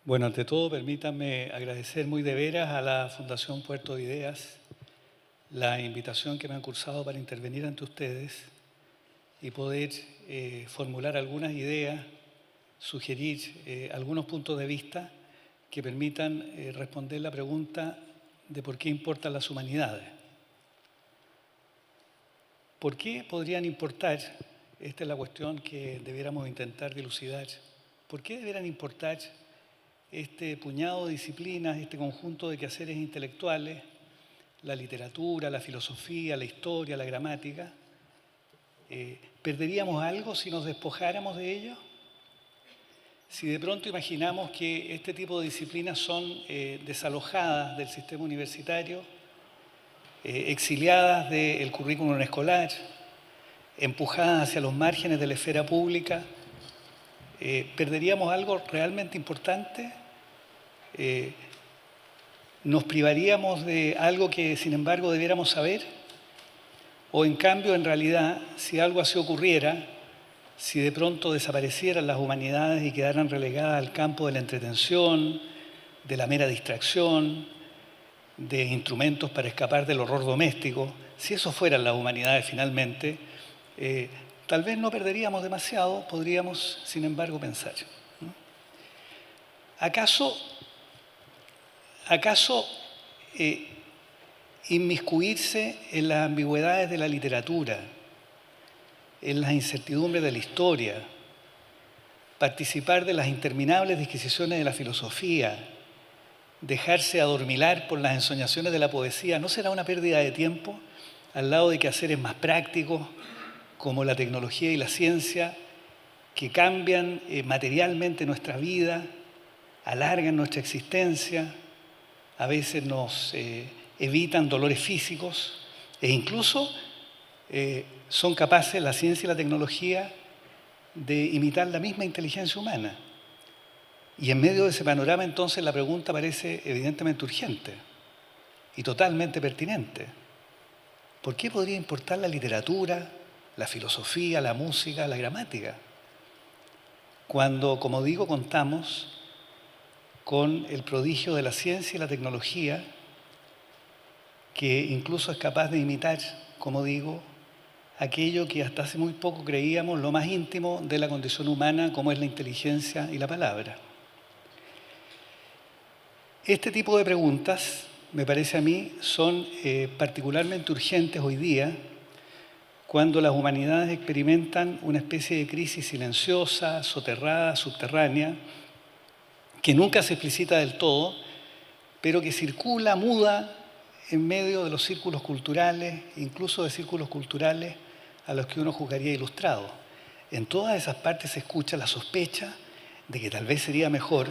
Bueno, ante todo, permítanme agradecer muy de veras a la Fundación Puerto de Ideas la invitación que me han cursado para intervenir ante ustedes y poder formular algunas ideas, sugerir algunos puntos de vista que permitan responder la pregunta de por qué importan las humanidades. ¿Por qué podrían importar? Esta es la cuestión que debiéramos intentar dilucidar. ¿Por qué deberían importar este puñado de disciplinas, este conjunto de quehaceres intelectuales, la literatura, la filosofía, la historia, la gramática? ¿Perderíamos algo si nos despojáramos de ello? Si de pronto imaginamos que este tipo de disciplinas son desalojadas del sistema universitario, exiliadas del currículum escolar, empujadas hacia los márgenes de la esfera pública, ¿perderíamos algo realmente importante? ¿Nos privaríamos de algo que, sin embargo, debiéramos saber? O, en cambio, en realidad, si algo así ocurriera, si de pronto desaparecieran las humanidades y quedaran relegadas al campo de la entretención, de la mera distracción, de instrumentos para escapar del horror doméstico, si eso fueran las humanidades finalmente, tal vez no perderíamos demasiado, podríamos, sin embargo, pensar, ¿no? ¿Acaso inmiscuirse en las ambigüedades de la literatura, en las incertidumbres de la historia, participar de las interminables disquisiciones de la filosofía, dejarse adormilar por las ensoñaciones de la poesía, no será una pérdida de tiempo al lado de quehaceres más prácticos como la tecnología y la ciencia, que cambian materialmente nuestra vida, alargan nuestra existencia, a veces nos evitan dolores físicos e incluso son capaces, la ciencia y la tecnología, de imitar la misma inteligencia humana? Y en medio de ese panorama, entonces, la pregunta parece evidentemente urgente y totalmente pertinente. ¿Por qué podría importar la literatura, la filosofía, la música, la gramática? Cuando, como digo, contamos con el prodigio de la ciencia y la tecnología, que incluso es capaz de imitar, como digo, aquello que hasta hace muy poco creíamos lo más íntimo de la condición humana, como es la inteligencia y la palabra. Este tipo de preguntas, me parece a mí, son particularmente urgentes hoy día, cuando las humanidades experimentan una especie de crisis silenciosa, soterrada, subterránea, que nunca se explicita del todo, pero que circula, muda, en medio de los círculos culturales, incluso de círculos culturales a los que uno juzgaría ilustrado. En todas esas partes se escucha la sospecha de que tal vez sería mejor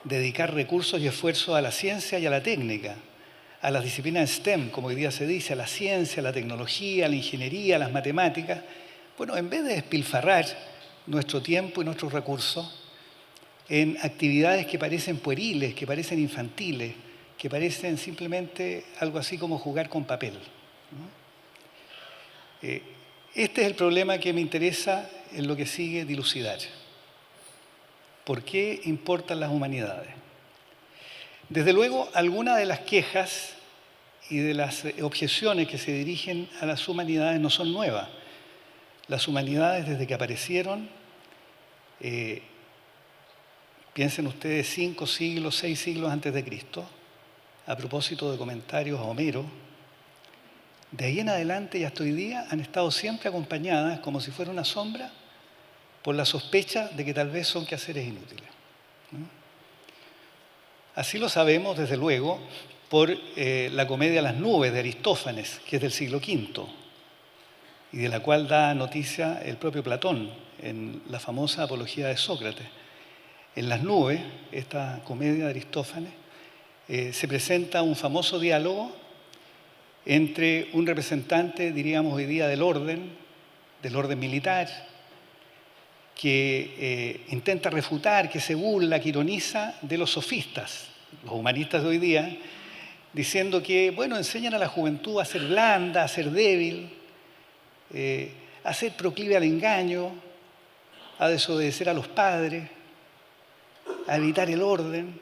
dedicar recursos y esfuerzos a la ciencia y a la técnica, a las disciplinas STEM, como hoy día se dice, a la ciencia, a la tecnología, a la ingeniería, a las matemáticas. Bueno, en vez de despilfarrar nuestro tiempo y nuestros recursos en actividades que parecen pueriles, que parecen infantiles, que parecen simplemente algo así como jugar con papel, ¿no? Este es el problema que me interesa en lo que sigue dilucidar. ¿Por qué importan las humanidades? Desde luego, algunas de las quejas y de las objeciones que se dirigen a las humanidades no son nuevas. Las humanidades, desde que aparecieron, piensen ustedes 5 siglos, 6 siglos antes de Cristo, a propósito de comentarios a Homero, de ahí en adelante y hasta hoy día han estado siempre acompañadas, como si fuera una sombra, por la sospecha de que tal vez son quehaceres inútiles, ¿no? Así lo sabemos, desde luego, por la comedia Las nubes de Aristófanes, que es del siglo V, y de la cual da noticia el propio Platón en la famosa Apología de Sócrates. En Las nubes, esta comedia de Aristófanes, se presenta un famoso diálogo entre un representante, diríamos hoy día, del orden militar, que intenta refutar, que se burla, que ironiza de los sofistas, los humanistas de hoy día, diciendo que, bueno, enseñan a la juventud a ser blanda, a ser débil, a ser proclive al engaño, a desobedecer a los padres, a evitar el orden.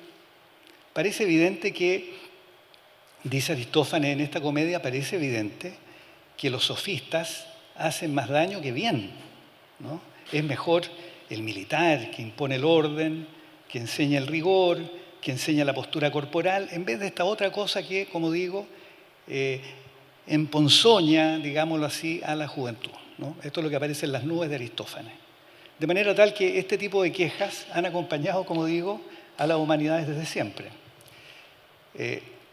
Parece evidente que, dice Aristófanes en esta comedia, parece evidente que los sofistas hacen más daño que bien, ¿no? Es mejor el militar que impone el orden, que enseña el rigor, que enseña la postura corporal, en vez de esta otra cosa que, como digo, emponzoña, digámoslo así, a la juventud, ¿no? Esto es lo que aparece en las nubes de Aristófanes. De manera tal que este tipo de quejas han acompañado, como digo, a las humanidades desde siempre.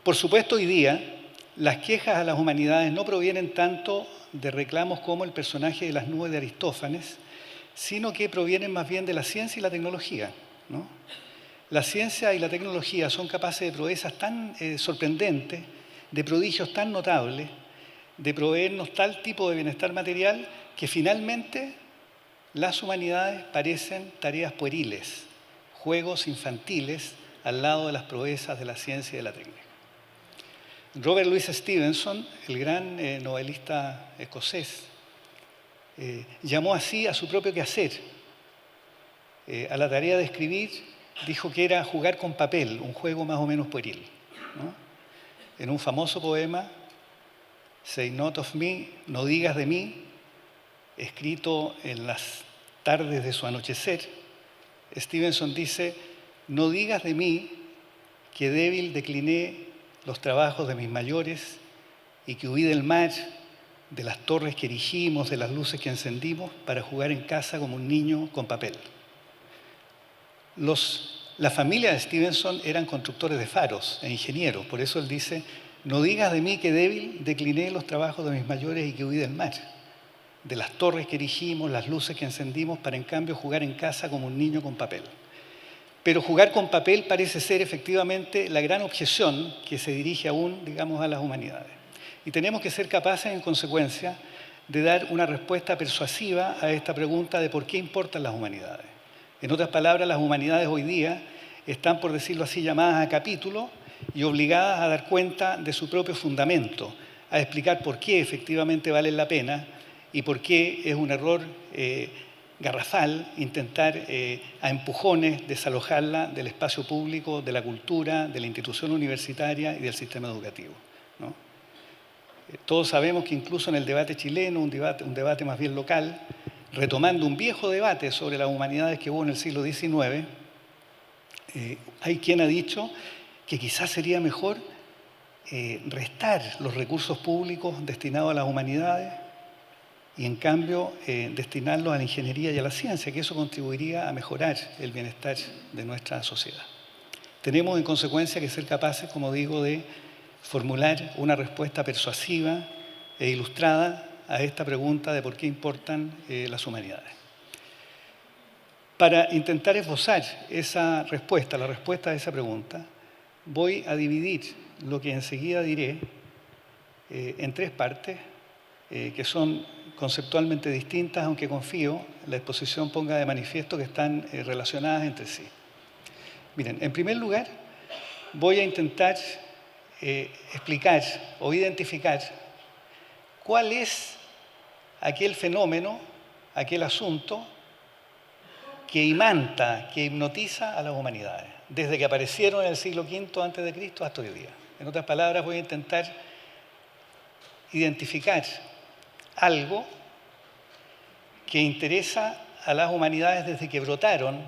Por supuesto, hoy día, las quejas a las humanidades no provienen tanto de reclamos como el personaje de las nubes de Aristófanes, sino que provienen más bien de la ciencia y la tecnología, ¿no? La ciencia y la tecnología son capaces de proezas tan sorprendentes, de prodigios tan notables, de proveernos tal tipo de bienestar material que finalmente las humanidades parecen tareas pueriles, juegos infantiles al lado de las proezas de la ciencia y de la técnica. Robert Louis Stevenson, el gran novelista escocés, llamó así a su propio quehacer. A la tarea de escribir dijo que era jugar con papel, un juego más o menos pueril, ¿no? En un famoso poema, Say Not of Me, no digas de mí, escrito en las tardes de su anochecer, Stevenson dice: no digas de mí que débil decliné los trabajos de mis mayores y que huí del mar, de las torres que erigimos, de las luces que encendimos, para jugar en casa como un niño con papel. La familia de Stevenson eran constructores de faros e ingenieros, por eso él dice: no digas de mí que débil decliné los trabajos de mis mayores y que huí del mar, de las torres que erigimos, las luces que encendimos, para en cambio jugar en casa como un niño con papel. Pero jugar con papel parece ser efectivamente la gran objeción que se dirige aún, digamos, a las humanidades. Y tenemos que ser capaces, en consecuencia, de dar una respuesta persuasiva a esta pregunta de por qué importan las humanidades. En otras palabras, las humanidades hoy día están, por decirlo así, llamadas a capítulo y obligadas a dar cuenta de su propio fundamento, a explicar por qué efectivamente valen la pena y por qué es un error garrafal intentar a empujones desalojarla del espacio público, de la cultura, de la institución universitaria y del sistema educativo, ¿no? Todos sabemos que incluso en el debate chileno, un debate más bien local, retomando un viejo debate sobre las humanidades que hubo en el siglo XIX, hay quien ha dicho que quizás sería mejor restar los recursos públicos destinados a las humanidades y en cambio destinarlos a la ingeniería y a la ciencia, que eso contribuiría a mejorar el bienestar de nuestra sociedad. Tenemos en consecuencia que ser capaces, como digo, de formular una respuesta persuasiva e ilustrada a esta pregunta de por qué importan las humanidades. Para intentar esbozar esa respuesta, la respuesta a esa pregunta, voy a dividir lo que enseguida diré en tres partes que son conceptualmente distintas, aunque confío la exposición ponga de manifiesto que están relacionadas entre sí. Miren, en primer lugar, voy a intentar explicar o identificar cuál es aquel fenómeno, aquel asunto que imanta, que hipnotiza a las humanidades, desde que aparecieron en el siglo V a.C. hasta hoy día. En otras palabras, voy a intentar identificar algo que interesa a las humanidades desde que brotaron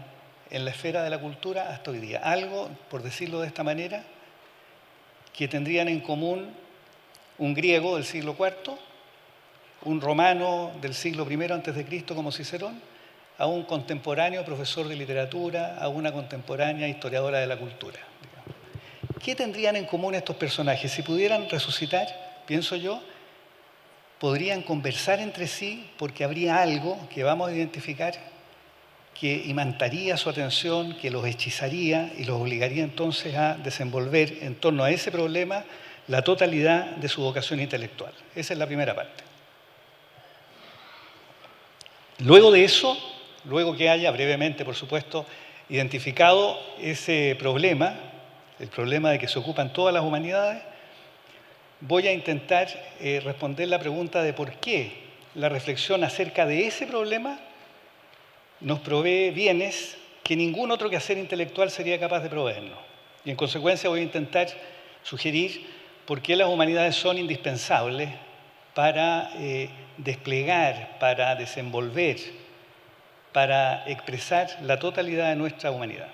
en la esfera de la cultura hasta hoy día. Algo, por decirlo de esta manera, que tendrían en común un griego del siglo IV, un romano del siglo I a.C. como Cicerón, a un contemporáneo profesor de literatura, a una contemporánea historiadora de la cultura. ¿Qué tendrían en común estos personajes? Si pudieran resucitar, pienso yo, podrían conversar entre sí porque habría algo que vamos a identificar que imantaría su atención, que los hechizaría y los obligaría entonces a desenvolver en torno a ese problema la totalidad de su vocación intelectual. Esa es la primera parte. Luego de eso, luego que haya brevemente, por supuesto, identificado ese problema, el problema de que se ocupan todas las humanidades, voy a intentar responder la pregunta de por qué la reflexión acerca de ese problema nos provee bienes que ningún otro quehacer intelectual sería capaz de proveernos. Y en consecuencia voy a intentar sugerir por qué las humanidades son indispensables para desplegar, para desenvolver, para expresar la totalidad de nuestra humanidad.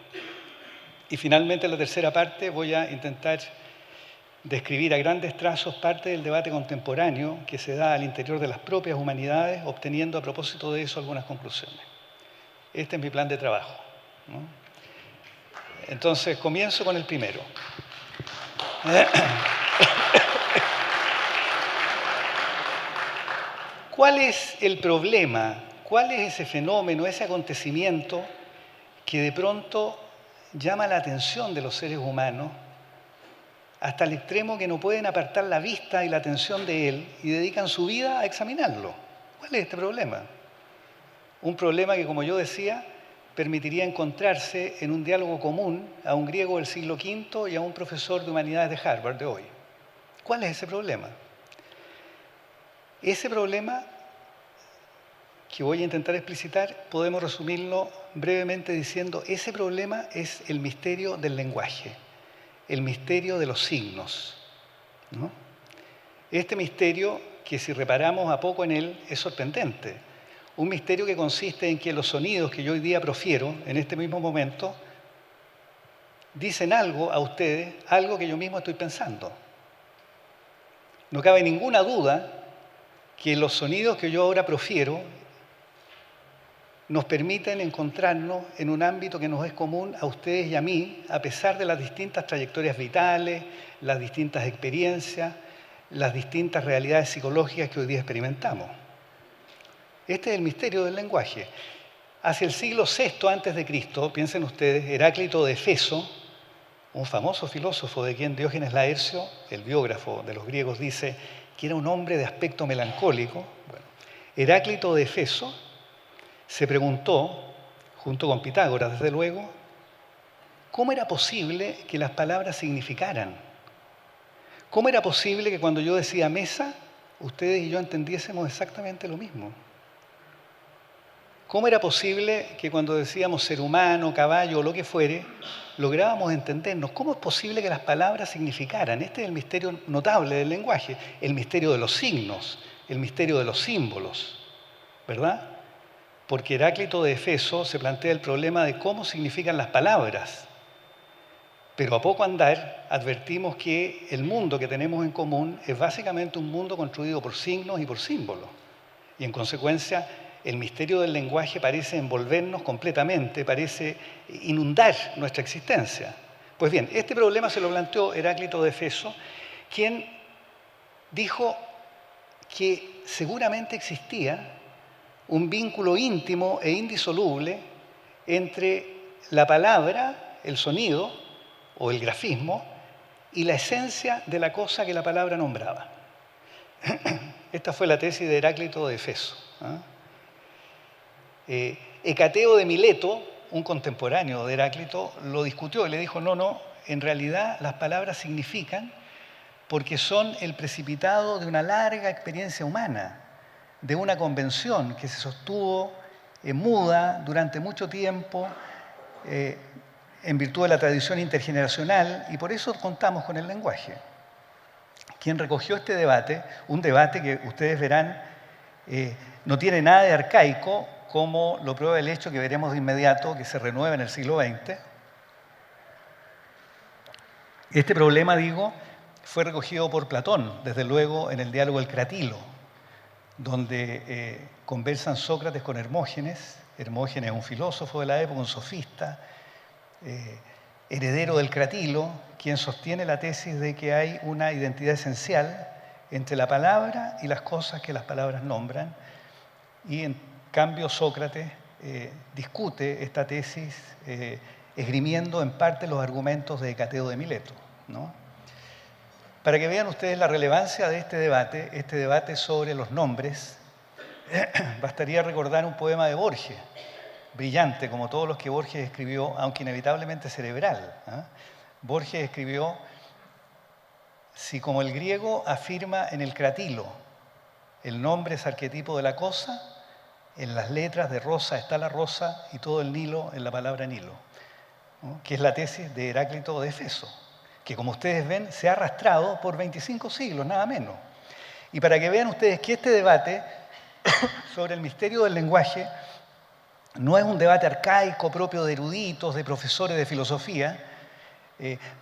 Y finalmente, en la tercera parte, voy a intentar describir a grandes trazos parte del debate contemporáneo que se da al interior de las propias humanidades, obteniendo a propósito de eso algunas conclusiones. Este es mi plan de trabajo, ¿no? Entonces, comienzo con el primero. ¿Cuál es el problema? ¿Cuál es ese fenómeno, ese acontecimiento que de pronto llama la atención de los seres humanos hasta el extremo que no pueden apartar la vista y la atención de él y dedican su vida a examinarlo? ¿Cuál es este problema? Un problema que, como yo decía, permitiría encontrarse en un diálogo común a un griego del siglo V y a un profesor de humanidades de Harvard de hoy. ¿Cuál es ese problema? Ese problema, que voy a intentar explicitar, podemos resumirlo brevemente diciendo: ese problema es el misterio del lenguaje, el misterio de los signos, ¿no? Este misterio, que si reparamos a poco en él, es sorprendente. Un misterio que consiste en que los sonidos que yo hoy día profiero, en este mismo momento, dicen algo a ustedes, algo que yo mismo estoy pensando. No cabe ninguna duda que los sonidos que yo ahora profiero nos permiten encontrarnos en un ámbito que nos es común a ustedes y a mí, a pesar de las distintas trayectorias vitales, las distintas experiencias, las distintas realidades psicológicas que hoy día experimentamos. Este es el misterio del lenguaje. Hacia el siglo VI a.C., piensen ustedes, Heráclito de Éfeso, un famoso filósofo de quien Diógenes Laercio, el biógrafo de los griegos, dice que era un hombre de aspecto melancólico. Bueno, Heráclito de Éfeso se preguntó, junto con Pitágoras, desde luego, ¿cómo era posible que las palabras significaran? ¿Cómo era posible que cuando yo decía mesa, ustedes y yo entendiésemos exactamente lo mismo? ¿Cómo era posible que cuando decíamos ser humano, caballo o lo que fuere, lográbamos entendernos? ¿Cómo es posible que las palabras significaran? Este es el misterio notable del lenguaje, el misterio de los signos, el misterio de los símbolos, ¿verdad? Porque Heráclito de Éfeso se plantea el problema de cómo significan las palabras. Pero a poco andar advertimos que el mundo que tenemos en común es básicamente un mundo construido por signos y por símbolos. Y en consecuencia, el misterio del lenguaje parece envolvernos completamente, parece inundar nuestra existencia. Pues bien, este problema se lo planteó Heráclito de Éfeso, quien dijo que seguramente existía un vínculo íntimo e indisoluble entre la palabra, el sonido o el grafismo y la esencia de la cosa que la palabra nombraba. Esta fue la tesis de Heráclito de Éfeso, ¿eh? Hecateo de Mileto, un contemporáneo de Heráclito, lo discutió y le dijo: no, en realidad las palabras significan porque son el precipitado de una larga experiencia humana, de una convención que se sostuvo muda durante mucho tiempo en virtud de la tradición intergeneracional, y por eso contamos con el lenguaje. Quien recogió este debate, un debate que ustedes verán no tiene nada de arcaico, como lo prueba el hecho que veremos de inmediato que se renueva en el siglo XX. Este problema, digo, fue recogido por Platón, desde luego, en el diálogo El Cratilo, donde conversan Sócrates con Hermógenes. Hermógenes es un filósofo de la época, un sofista, heredero del Cratilo, quien sostiene la tesis de que hay una identidad esencial entre la palabra y las cosas que las palabras nombran. Y en cambio Sócrates discute esta tesis esgrimiendo en parte los argumentos de Hecateo de Mileto, ¿no? Para que vean ustedes la relevancia de este debate sobre los nombres, bastaría recordar un poema de Borges, brillante como todos los que Borges escribió, aunque inevitablemente cerebral, ¿eh? Borges escribió: si como el griego afirma en el Cratilo, el nombre es arquetipo de la cosa, en las letras de rosa está la rosa y todo el Nilo en la palabra Nilo, ¿no? Que es la tesis de Heráclito de Éfeso, que como ustedes ven se ha arrastrado por 25 siglos, nada menos. Y para que vean ustedes que este debate sobre el misterio del lenguaje no es un debate arcaico propio de eruditos, de profesores de filosofía,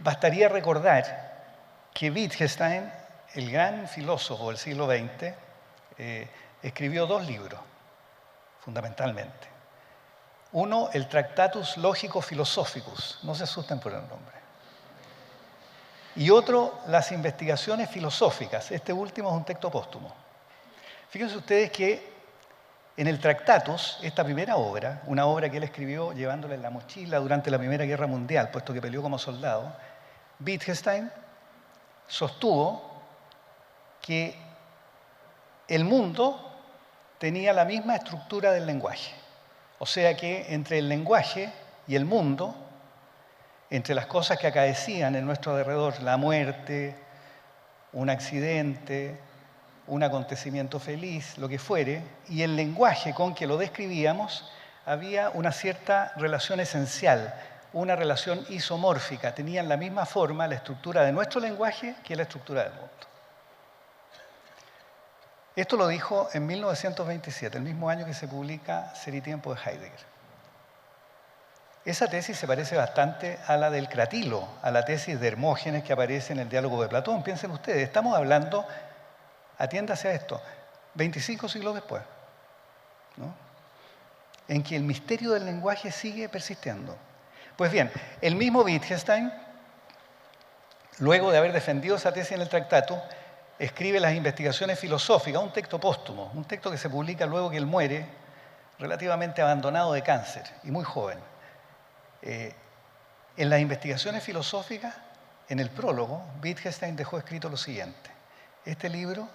bastaría recordar que Wittgenstein, el gran filósofo del siglo XX, escribió 2 libros, fundamentalmente. Uno, el Tractatus Logico Philosophicus, no se asusten por el nombre. Y otro, las investigaciones filosóficas. Este último es un texto póstumo. Fíjense ustedes que en el Tractatus, esta primera obra, una obra que él escribió llevándola en la mochila durante la Primera Guerra Mundial, puesto que peleó como soldado, Wittgenstein sostuvo que el mundo tenía la misma estructura del lenguaje. O sea que entre el lenguaje y el mundo, entre las cosas que acaecían en nuestro alrededor, la muerte, un accidente, un acontecimiento feliz, lo que fuere, y el lenguaje con que lo describíamos, había una cierta relación esencial, una relación isomórfica. Tenían la misma forma, la estructura de nuestro lenguaje, que la estructura del mundo. Esto lo dijo en 1927, el mismo año que se publica Ser y Tiempo de Heidegger. Esa tesis se parece bastante a la del Cratilo, a la tesis de Hermógenes que aparece en el diálogo de Platón. Piensen ustedes, estamos hablando, atiéndase a esto, 25 siglos después, ¿no? En que el misterio del lenguaje sigue persistiendo. Pues bien, el mismo Wittgenstein, luego de haber defendido esa tesis en el Tractatus, escribe las investigaciones filosóficas, un texto póstumo, un texto que se publica luego que él muere, relativamente abandonado de cáncer y muy joven. En las investigaciones filosóficas, en el prólogo, Wittgenstein dejó escrito lo siguiente: este libro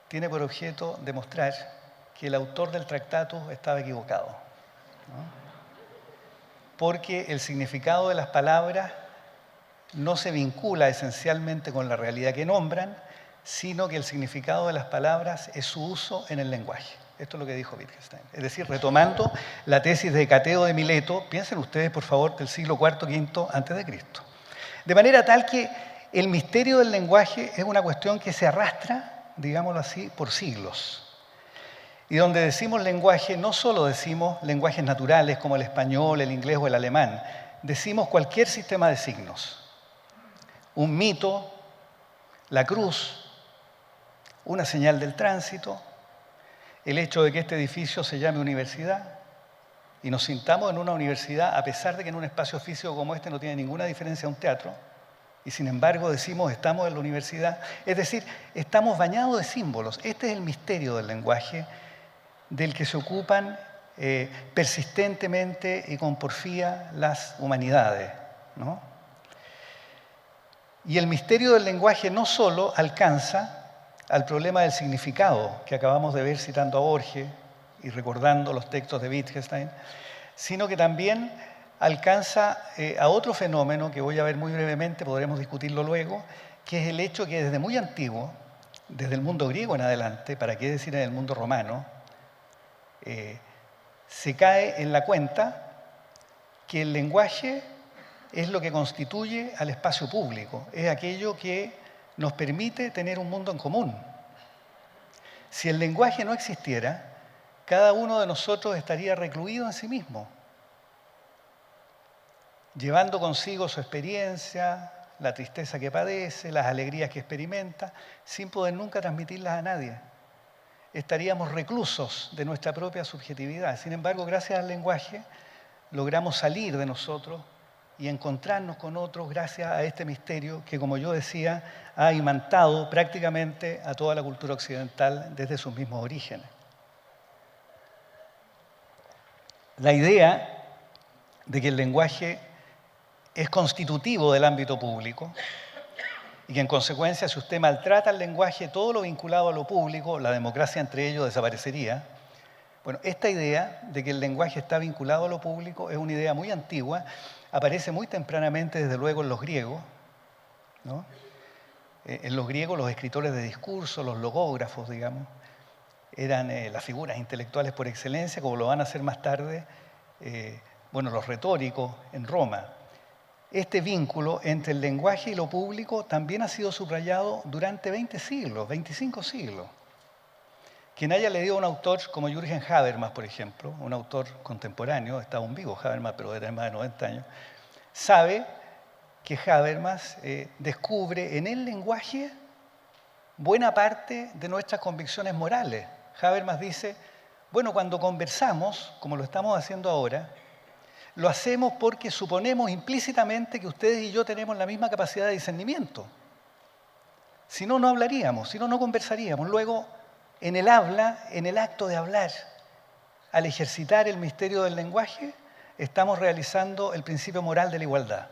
tiene por objeto demostrar que el autor del Tractatus estaba equivocado, ¿no? Porque el significado de las palabras no se vincula esencialmente con la realidad que nombran, sino que el significado de las palabras es su uso en el lenguaje. Esto es lo que dijo Wittgenstein. Es decir, retomando la tesis de Hecateo de Mileto, piensen ustedes, por favor, del siglo IV-V a.C. De manera tal que el misterio del lenguaje es una cuestión que se arrastra, digámoslo así, por siglos. Y donde decimos lenguaje, no solo decimos lenguajes naturales como el español, el inglés o el alemán, decimos cualquier sistema de signos. Un mito, la cruz, una señal del tránsito, el hecho de que este edificio se llame universidad y nos sintamos en una universidad a pesar de que en un espacio físico como este no tiene ninguna diferencia a un teatro, y sin embargo decimos estamos en la universidad. Es decir, estamos bañados de símbolos. Este es el misterio del lenguaje del que se ocupan persistentemente y con porfía las humanidades, ¿no? Y el misterio del lenguaje no solo alcanza al problema del significado que acabamos de ver citando a Borges y recordando los textos de Wittgenstein, sino que también alcanza a otro fenómeno que voy a ver muy brevemente, podremos discutirlo luego, que es el hecho que desde muy antiguo, desde el mundo griego en adelante, para qué decir en el mundo romano, se cae en la cuenta que el lenguaje es lo que constituye al espacio público, es aquello que nos permite tener un mundo en común. Si el lenguaje no existiera, cada uno de nosotros estaría recluido en sí mismo, llevando consigo su experiencia, la tristeza que padece, las alegrías que experimenta, sin poder nunca transmitirlas a nadie. Estaríamos reclusos de nuestra propia subjetividad. Sin embargo, gracias al lenguaje, logramos salir de nosotros y encontrarnos con otros gracias a este misterio que, como yo decía, ha imantado prácticamente a toda la cultura occidental desde sus mismos orígenes. La idea de que el lenguaje es constitutivo del ámbito público y que en consecuencia si usted maltrata el lenguaje, todo lo vinculado a lo público, la democracia entre ellos desaparecería. Bueno, esta idea de que el lenguaje está vinculado a lo público es una idea muy antigua, aparece muy tempranamente desde luego en los griegos, ¿no? En los griegos los escritores de discurso, los logógrafos, digamos, eran las figuras intelectuales por excelencia, como lo van a hacer más tarde, los retóricos en Roma. Este vínculo entre el lenguaje y lo público también ha sido subrayado durante 20 siglos, 25 siglos. Quien haya leído a un autor como Jürgen Habermas, por ejemplo, un autor contemporáneo, está aún vivo Habermas, pero de más de 90 años, sabe que Habermas descubre en el lenguaje buena parte de nuestras convicciones morales. Habermas dice, bueno, cuando conversamos, como lo estamos haciendo ahora, lo hacemos porque suponemos implícitamente que ustedes y yo tenemos la misma capacidad de discernimiento. Si no, no hablaríamos, si no, no conversaríamos. Luego, en el habla, en el acto de hablar, al ejercitar el misterio del lenguaje, estamos realizando el principio moral de la igualdad,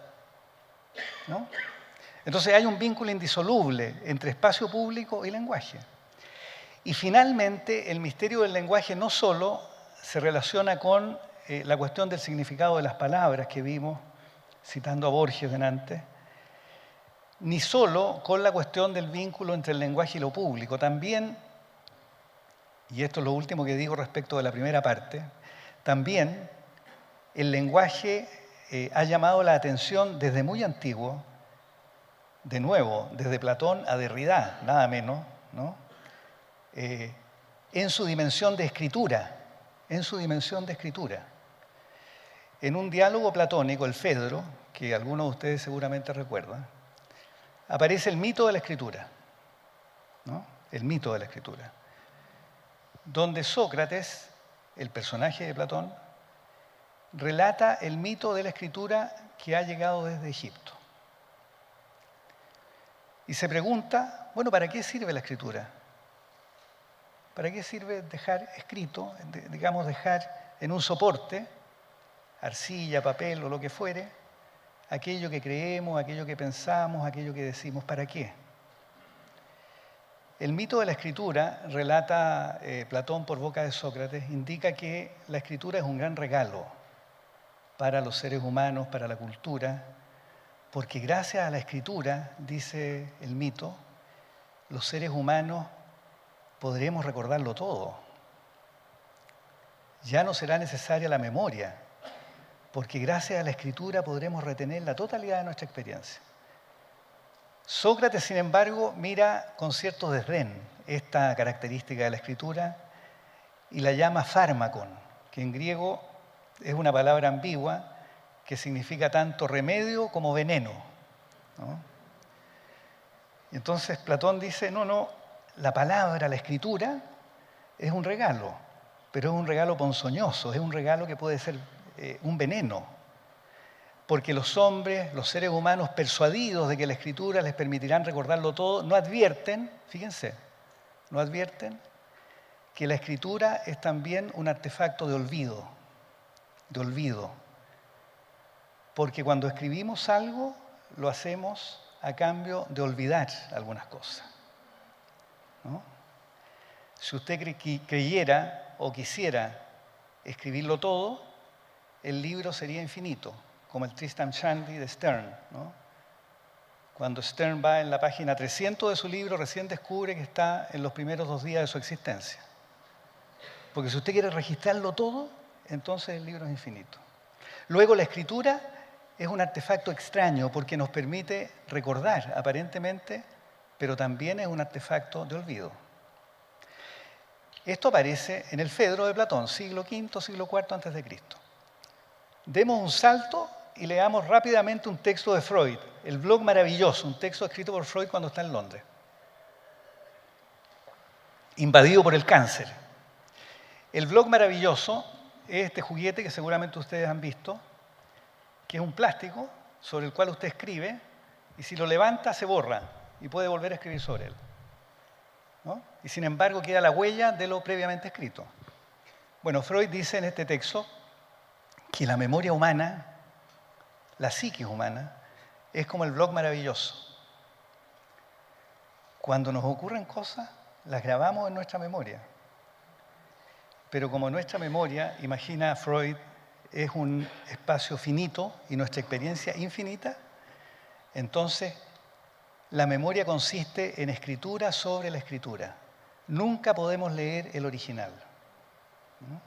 ¿no? Entonces hay un vínculo indisoluble entre espacio público y lenguaje. Y finalmente, el misterio del lenguaje no solo se relaciona con la cuestión del significado de las palabras que vimos, citando a Borges delante, ni solo con la cuestión del vínculo entre el lenguaje y lo público. También, y esto es lo último que digo respecto de la primera parte, también el lenguaje ha llamado la atención desde muy antiguo, de nuevo, desde Platón a Derrida, nada menos, ¿no? En su dimensión de escritura, En un diálogo platónico, el Fedro, que algunos de ustedes seguramente recuerdan, aparece el mito de la escritura, ¿no? El mito de la escritura, donde Sócrates, el personaje de Platón, relata el mito de la escritura que ha llegado desde Egipto. Y se pregunta, bueno, ¿para qué sirve la escritura? ¿Para qué sirve dejar escrito, digamos, dejar en un soporte, arcilla, papel o lo que fuere, aquello que creemos, aquello que pensamos, aquello que decimos? ¿Para qué? El mito de la escritura, relata Platón por boca de Sócrates, indica que la escritura es un gran regalo para los seres humanos, para la cultura, porque gracias a la escritura, dice el mito, los seres humanos podremos recordarlo todo. Ya no será necesaria la memoria, porque gracias a la escritura podremos retener la totalidad de nuestra experiencia. Sócrates, sin embargo, mira con cierto desdén esta característica de la escritura y la llama fármakon, que en griego es una palabra ambigua que significa tanto remedio como veneno, ¿no? Y entonces Platón dice, no, la palabra, la escritura, es un regalo, pero es un regalo ponzoñoso, es un regalo que puede ser un veneno, porque los hombres, los seres humanos persuadidos de que la escritura les permitirán recordarlo todo, no advierten, fíjense, no advierten que la escritura es también un artefacto de olvido, porque cuando escribimos algo, lo hacemos a cambio de olvidar algunas cosas, ¿no? Si usted creyera o quisiera escribirlo todo, el libro sería infinito, como el Tristram Shandy de Sterne, ¿no? Cuando Sterne va en la página 300 de su libro, recién descubre que está en los primeros 2 días de su existencia. Porque si usted quiere registrarlo todo, entonces el libro es infinito. Luego la escritura es un artefacto extraño porque nos permite recordar, aparentemente, pero también es un artefacto de olvido. Esto aparece en el Fedro de Platón, siglo V, siglo IV a.C. Demos un salto y leamos rápidamente un texto de Freud, el Blog Maravilloso, un texto escrito por Freud cuando está en Londres, invadido por el cáncer. El Blog Maravilloso es este juguete que seguramente ustedes han visto, que es un plástico sobre el cual usted escribe y si lo levanta se borra y puede volver a escribir sobre él, ¿no? Y sin embargo queda la huella de lo previamente escrito. Bueno, Freud dice en este texto que la memoria humana, la psiquis humana, es como el Blog Maravilloso. Cuando nos ocurren cosas, las grabamos en nuestra memoria. Pero como nuestra memoria, imagina Freud, es un espacio finito y nuestra experiencia infinita, entonces la memoria consiste en escritura sobre la escritura. nunca podemos leer el original, ¿no?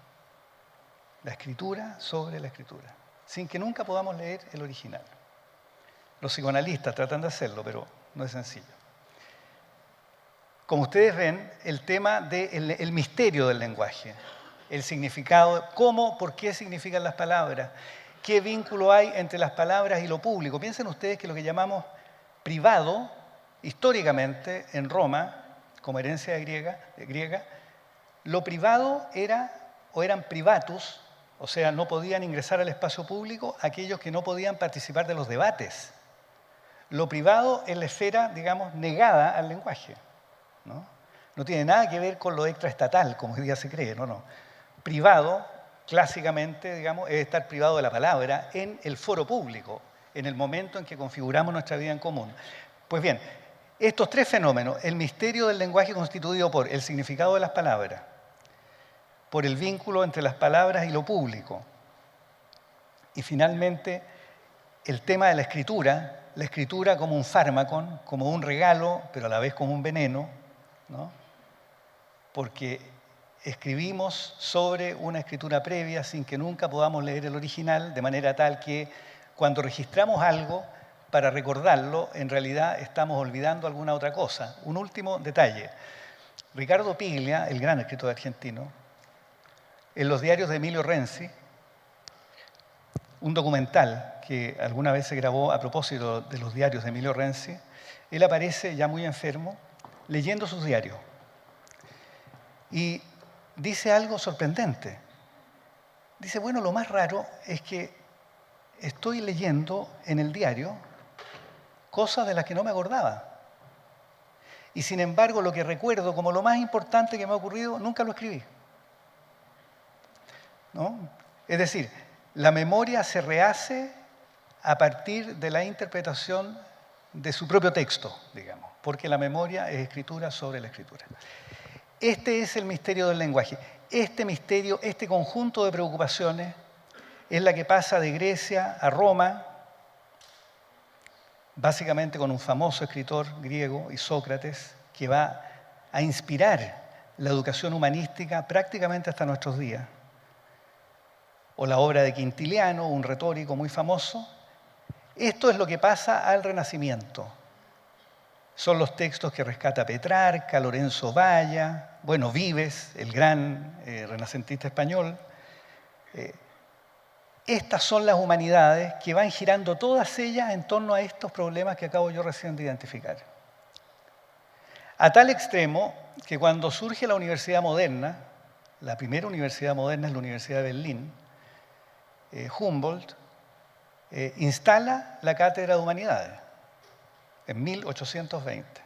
La escritura sobre la escritura, sin que nunca podamos leer el original. Los psicoanalistas tratan de hacerlo, pero no es sencillo. Como ustedes ven, el tema del misterio del lenguaje, el significado, cómo, por qué significan las palabras, qué vínculo hay entre las palabras y lo público. Piensen ustedes que lo que llamamos privado, históricamente en Roma, como herencia griega, lo privado eran privatus, o sea, no podían ingresar al espacio público aquellos que no podían participar de los debates. Lo privado es la esfera, digamos, negada al lenguaje, ¿no? No tiene nada que ver con lo extraestatal, como hoy día se cree, no. Privado, clásicamente, digamos, es estar privado de la palabra en el foro público, en el momento en que configuramos nuestra vida en común. Pues bien, estos tres fenómenos, el misterio del lenguaje constituido por el significado de las palabras, por el vínculo entre las palabras y lo público, y finalmente el tema de la escritura como un fármaco, como un regalo, pero a la vez como un veneno, ¿no? Porque escribimos sobre una escritura previa sin que nunca podamos leer el original, de manera tal que cuando registramos algo, para recordarlo, en realidad estamos olvidando alguna otra cosa. Un último detalle. Ricardo Piglia, el gran escritor argentino, en los diarios de Emilio Renzi, un documental que alguna vez se grabó a propósito de los diarios de Emilio Renzi, él aparece ya muy enfermo, leyendo sus diarios. Y dice algo sorprendente. Dice, bueno, lo más raro es que estoy leyendo en el diario cosas de las que no me acordaba. Y sin embargo, lo que recuerdo como lo más importante que me ha ocurrido, nunca lo escribí, ¿no? Es decir, la memoria se rehace a partir de la interpretación de su propio texto, digamos, porque la memoria es escritura sobre la escritura. Este es el misterio del lenguaje. Este misterio, este conjunto de preocupaciones, es la que pasa de Grecia a Roma, básicamente con un famoso escritor griego, Sócrates, que va a inspirar la educación humanística prácticamente hasta nuestros días. O la obra de Quintiliano, un retórico muy famoso. Esto es lo que pasa al Renacimiento. Son los textos que rescata Petrarca, Lorenzo Valla, bueno, Vives, el gran renacentista español. Estas son las humanidades que van girando todas ellas en torno a estos problemas que acabo yo recién de identificar. A tal extremo que cuando surge la universidad moderna, la primera universidad moderna es la Universidad de Berlín, Humboldt instala la Cátedra de Humanidades en 1820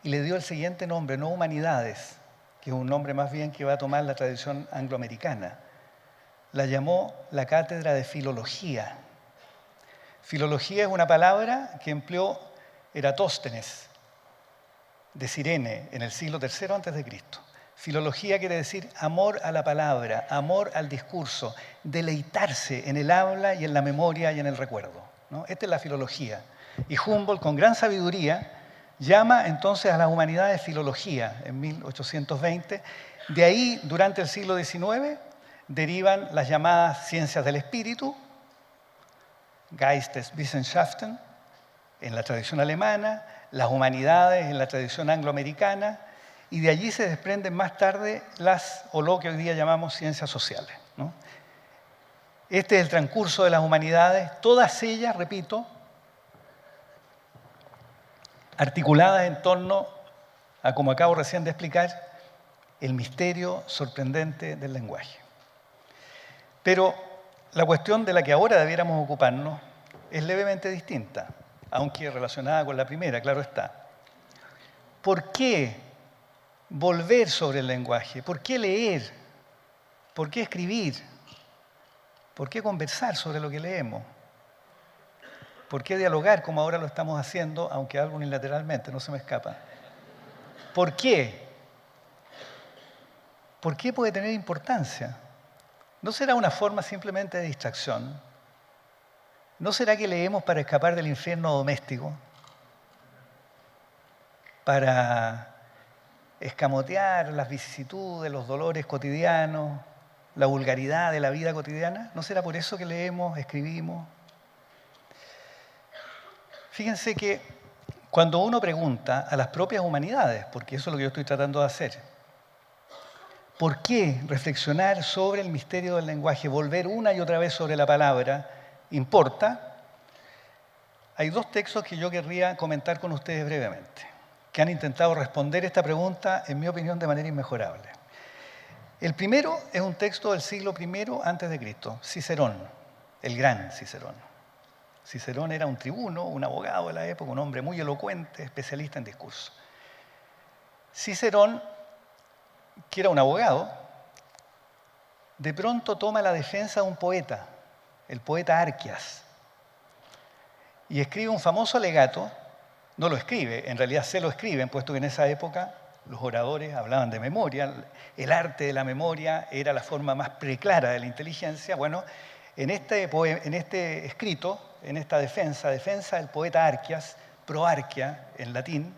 y le dio el siguiente nombre, no Humanidades, que es un nombre más bien que va a tomar la tradición angloamericana. La llamó la Cátedra de Filología. Filología es una palabra que empleó Eratóstenes de Cirene en el siglo III a.C. Filología quiere decir amor a la palabra, amor al discurso, deleitarse en el habla y en la memoria y en el recuerdo, ¿no? Esta es la filología. Y Humboldt, con gran sabiduría, llama entonces a las humanidades filología en 1820. De ahí, durante el siglo XIX, derivan las llamadas ciencias del espíritu, Geisteswissenschaften, en la tradición alemana, las humanidades en la tradición angloamericana, y de allí se desprenden más tarde o lo que hoy día llamamos ciencias sociales, ¿no? Este es el transcurso de las humanidades, todas ellas, repito, articuladas en torno a, como acabo recién de explicar, el misterio sorprendente del lenguaje. Pero la cuestión de la que ahora debiéramos ocuparnos es levemente distinta, aunque relacionada con la primera, claro está. ¿Por qué volver sobre el lenguaje? ¿Por qué leer? ¿Por qué escribir? ¿Por qué conversar sobre lo que leemos? ¿Por qué dialogar como ahora lo estamos haciendo, aunque algo unilateralmente, no se me escapa? ¿Por qué? ¿Por qué puede tener importancia? ¿No será una forma simplemente de distracción? ¿No será que leemos para escapar del infierno doméstico? ¿Para escamotear las vicisitudes, los dolores cotidianos, la vulgaridad de la vida cotidiana? ¿No será por eso que leemos, escribimos? Fíjense que cuando uno pregunta a las propias humanidades, porque eso es lo que yo estoy tratando de hacer, ¿por qué reflexionar sobre el misterio del lenguaje, volver una y otra vez sobre la palabra, importa? Hay dos textos que yo querría comentar con ustedes brevemente, que han intentado responder esta pregunta, en mi opinión, de manera inmejorable. El primero es un texto del siglo I a.C., Cicerón, el gran Cicerón. Cicerón era un tribuno, un abogado de la época, un hombre muy elocuente, especialista en discurso. Cicerón, que era un abogado, de pronto toma la defensa de un poeta, el poeta Arquias, y escribe un famoso alegato. No lo escribe, en realidad se lo escriben, puesto que en esa época los oradores hablaban de memoria, el arte de la memoria era la forma más preclara de la inteligencia. Bueno, en este escrito, en esta defensa del poeta Arquias, proarquia en latín,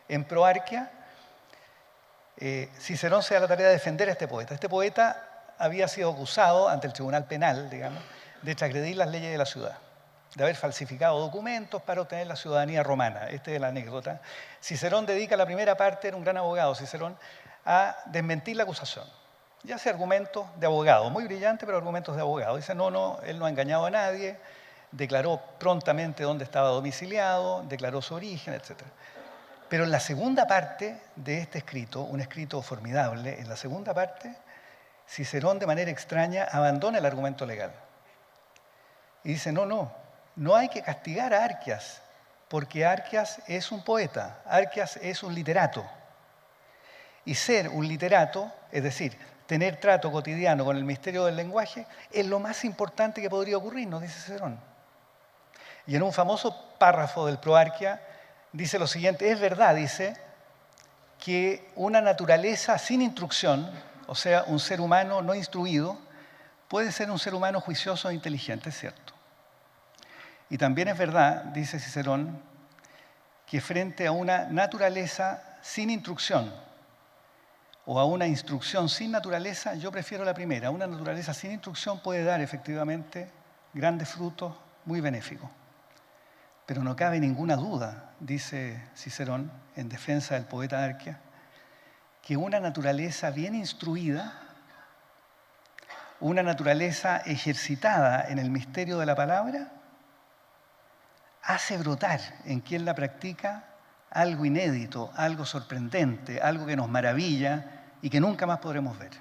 en proarquia, Cicerón se da la tarea de defender a este poeta. Este poeta había sido acusado ante el tribunal penal, digamos, de transgredir las leyes de la ciudad, de haber falsificado documentos para obtener la ciudadanía romana. Esta es la anécdota. Cicerón dedica la primera parte, era un gran abogado Cicerón, a desmentir la acusación. Y hace argumentos de abogado, muy brillante, pero argumentos de abogado. Dice, no, él no ha engañado a nadie, declaró prontamente dónde estaba domiciliado, declaró su origen, etc. Pero en la segunda parte de este escrito, un escrito formidable, en la segunda parte, Cicerón de manera extraña abandona el argumento legal. Y dice, no hay que castigar a Arquias, porque Arquias es un poeta, Arquias es un literato. Y ser un literato, es decir, tener trato cotidiano con el misterio del lenguaje, es lo más importante que podría ocurrir, nos dice Cicerón. Y en un famoso párrafo del Proarquia dice lo siguiente: es verdad, dice, que una naturaleza sin instrucción, o sea, un ser humano no instruido, puede ser un ser humano juicioso e inteligente, es cierto. Y también es verdad, dice Cicerón, que frente a una naturaleza sin instrucción o a una instrucción sin naturaleza, yo prefiero la primera. Una naturaleza sin instrucción puede dar efectivamente grandes frutos muy benéficos. Pero no cabe ninguna duda, dice Cicerón, en defensa del poeta Arquia, que una naturaleza bien instruida, una naturaleza ejercitada en el misterio de la palabra, hace brotar en quien la practica algo inédito, algo sorprendente, algo que nos maravilla y que nunca más podremos ver.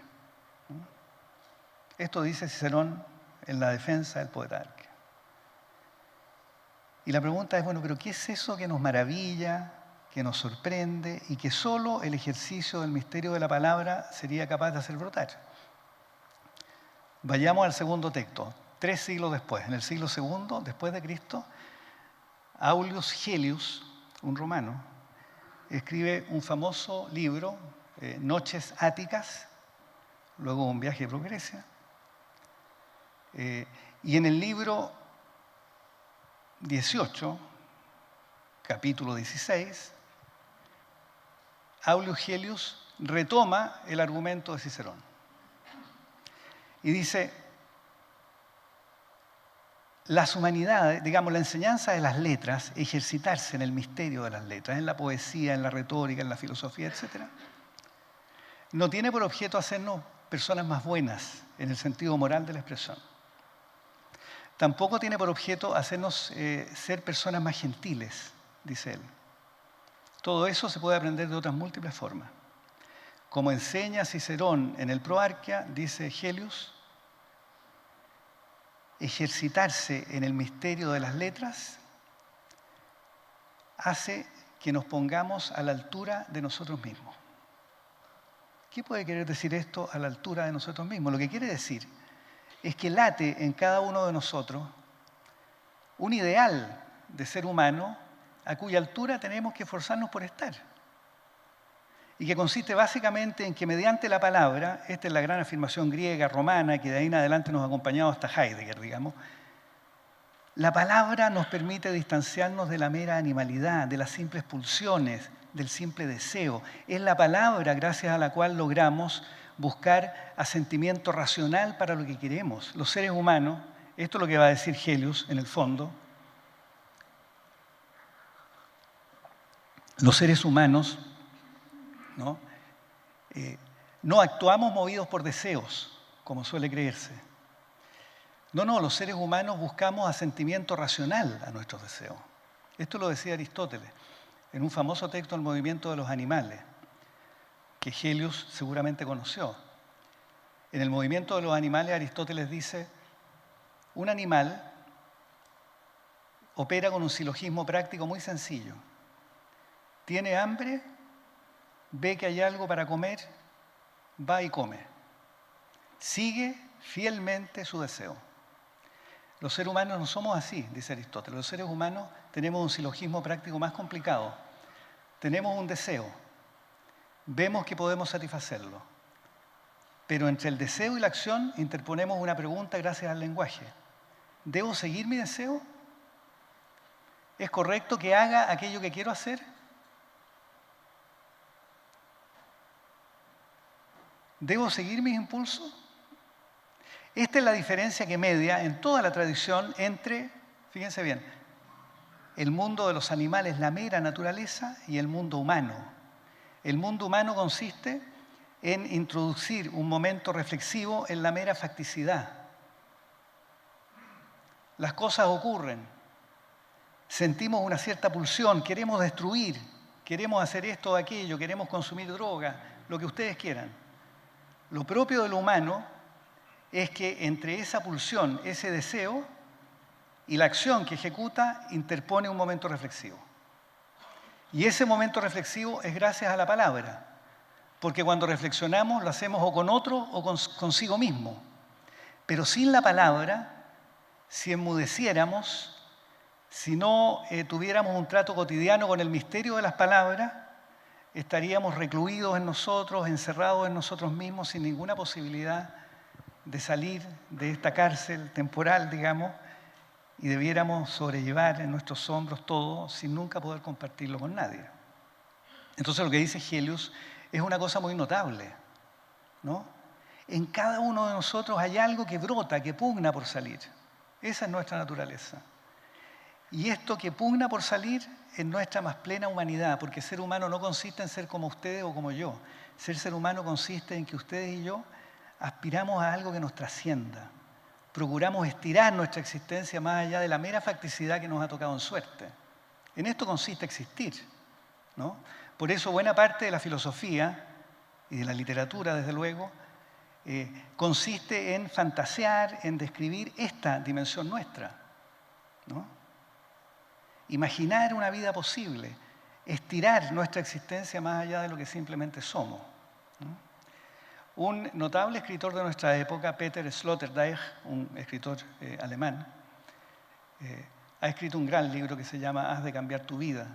Esto dice Cicerón en la defensa del poeta Arquia. Y la pregunta es, bueno, ¿pero qué es eso que nos maravilla, que nos sorprende y que solo el ejercicio del misterio de la palabra sería capaz de hacer brotar? Vayamos al segundo texto, 3 siglos después. En el siglo II, después de Cristo, Aulus Gellius, un romano, escribe un famoso libro, Noches Áticas, luego un viaje por Grecia. Y en el libro 18, capítulo 16, Aulus Gellius retoma el argumento de Cicerón. Y dice, las humanidades, digamos, la enseñanza de las letras, ejercitarse en el misterio de las letras, en la poesía, en la retórica, en la filosofía, etc., no tiene por objeto hacernos personas más buenas en el sentido moral de la expresión. Tampoco tiene por objeto hacernos ser personas más gentiles, dice él. Todo eso se puede aprender de otras múltiples formas. Como enseña Cicerón en el Proarquia, dice Gellius, ejercitarse en el misterio de las letras hace que nos pongamos a la altura de nosotros mismos. ¿Qué puede querer decir esto, a la altura de nosotros mismos? Lo que quiere decir es que late en cada uno de nosotros un ideal de ser humano a cuya altura tenemos que esforzarnos por estar. Y que consiste básicamente en que mediante la palabra, esta es la gran afirmación griega, romana, que de ahí en adelante nos ha acompañado hasta Heidegger, digamos, la palabra nos permite distanciarnos de la mera animalidad, de las simples pulsiones, del simple deseo. Es la palabra gracias a la cual logramos buscar asentimiento racional para lo que queremos. Los seres humanos, esto es lo que va a decir Helios en el fondo, los seres humanos no actuamos movidos por deseos, como suele creerse. No, los seres humanos buscamos asentimiento racional a nuestros deseos. Esto lo decía Aristóteles en un famoso texto, El movimiento de los animales, que Helios seguramente conoció. En El movimiento de los animales, Aristóteles dice, un animal opera con un silogismo práctico muy sencillo. Tiene hambre, ve que hay algo para comer, va y come. Sigue fielmente su deseo. Los seres humanos no somos así, dice Aristóteles. Los seres humanos tenemos un silogismo práctico más complicado. Tenemos un deseo, vemos que podemos satisfacerlo, pero entre el deseo y la acción interponemos una pregunta gracias al lenguaje. ¿Debo seguir mi deseo? ¿Es correcto que haga aquello que quiero hacer? ¿Debo seguir mis impulsos? Esta es la diferencia que media en toda la tradición entre, fíjense bien, el mundo de los animales, la mera naturaleza, y el mundo humano. El mundo humano consiste en introducir un momento reflexivo en la mera facticidad. Las cosas ocurren, sentimos una cierta pulsión, queremos destruir, queremos hacer esto o aquello, queremos consumir droga, lo que ustedes quieran. Lo propio de lo humano es que entre esa pulsión, ese deseo y la acción que ejecuta interpone un momento reflexivo. Y ese momento reflexivo es gracias a la palabra, porque cuando reflexionamos lo hacemos o con otro o consigo mismo. Pero sin la palabra, si enmudeciéramos, si no tuviéramos un trato cotidiano con el misterio de las palabras, estaríamos recluidos en nosotros, encerrados en nosotros mismos, sin ninguna posibilidad de salir de esta cárcel temporal, digamos, y debiéramos sobrellevar en nuestros hombros todo sin nunca poder compartirlo con nadie. Entonces lo que dice Helios es una cosa muy notable, ¿no? En cada uno de nosotros hay algo que brota, que pugna por salir. Esa es nuestra naturaleza. Y esto que pugna por salir es nuestra más plena humanidad, porque ser humano no consiste en ser como ustedes o como yo. Ser humano consiste en que ustedes y yo aspiramos a algo que nos trascienda. Procuramos estirar nuestra existencia más allá de la mera facticidad que nos ha tocado en suerte. En esto consiste existir, ¿no? Por eso buena parte de la filosofía y de la literatura, desde luego, consiste en fantasear, en describir esta dimensión nuestra, ¿no? Imaginar una vida posible, estirar nuestra existencia más allá de lo que simplemente somos, ¿no? Un notable escritor de nuestra época, Peter Sloterdijk, un escritor alemán, ha escrito un gran libro que se llama Has de cambiar tu vida.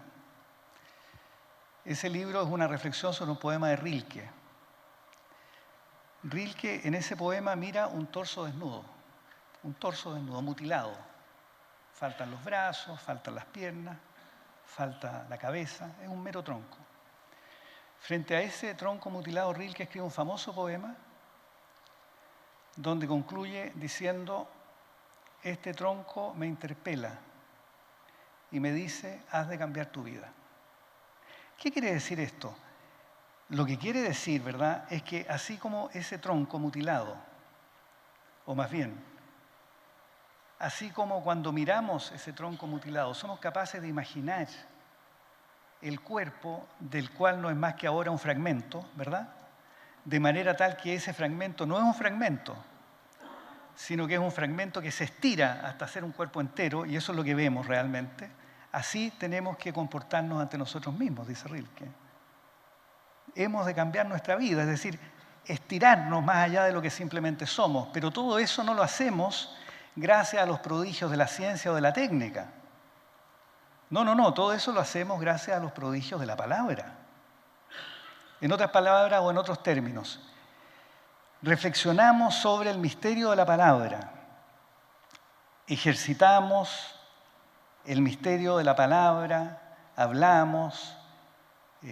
Ese libro es una reflexión sobre un poema de Rilke. Rilke en ese poema mira un torso desnudo, mutilado. Faltan los brazos, faltan las piernas, falta la cabeza, es un mero tronco. Frente a ese tronco mutilado, Rilke escribe un famoso poema donde concluye diciendo: este tronco me interpela y me dice, has de cambiar tu vida. ¿Qué quiere decir esto? Lo que quiere decir, ¿verdad?, es que así como ese tronco mutilado, o más bien, así como cuando miramos ese tronco mutilado, somos capaces de imaginar el cuerpo del cual no es más que ahora un fragmento, ¿verdad? De manera tal que ese fragmento no es un fragmento, sino que es un fragmento que se estira hasta ser un cuerpo entero, y eso es lo que vemos realmente. Así tenemos que comportarnos ante nosotros mismos, dice Rilke. Hemos de cambiar nuestra vida, es decir, estirarnos más allá de lo que simplemente somos, pero todo eso no lo hacemos gracias a los prodigios de la ciencia o de la técnica. No, todo eso lo hacemos gracias a los prodigios de la palabra. En otras palabras o en otros términos, reflexionamos sobre el misterio de la palabra, ejercitamos el misterio de la palabra, hablamos,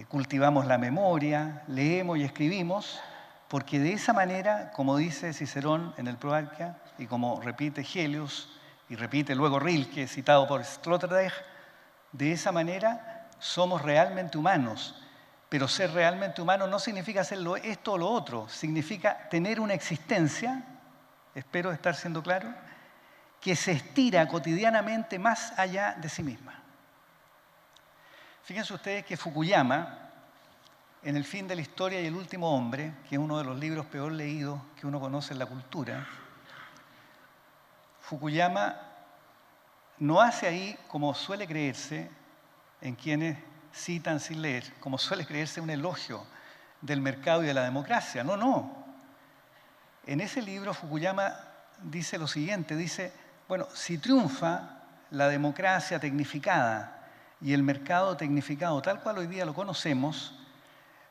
cultivamos la memoria, leemos y escribimos, porque de esa manera, como dice Cicerón en el Proarca, y como repite Helios, y repite luego Rilke, citado por Sloterdijk, de esa manera somos realmente humanos. Pero ser realmente humano no significa ser esto o lo otro, significa tener una existencia, espero estar siendo claro, que se estira cotidianamente más allá de sí misma. Fíjense ustedes que Fukuyama, en El fin de la historia y el último hombre, que es uno de los libros peor leídos que uno conoce en la cultura, Fukuyama no hace ahí, como suele creerse, en quienes citan sin leer, como suele creerse, un elogio del mercado y de la democracia. No, no. En ese libro Fukuyama dice lo siguiente, dice, bueno, si triunfa la democracia tecnificada y el mercado tecnificado tal cual hoy día lo conocemos,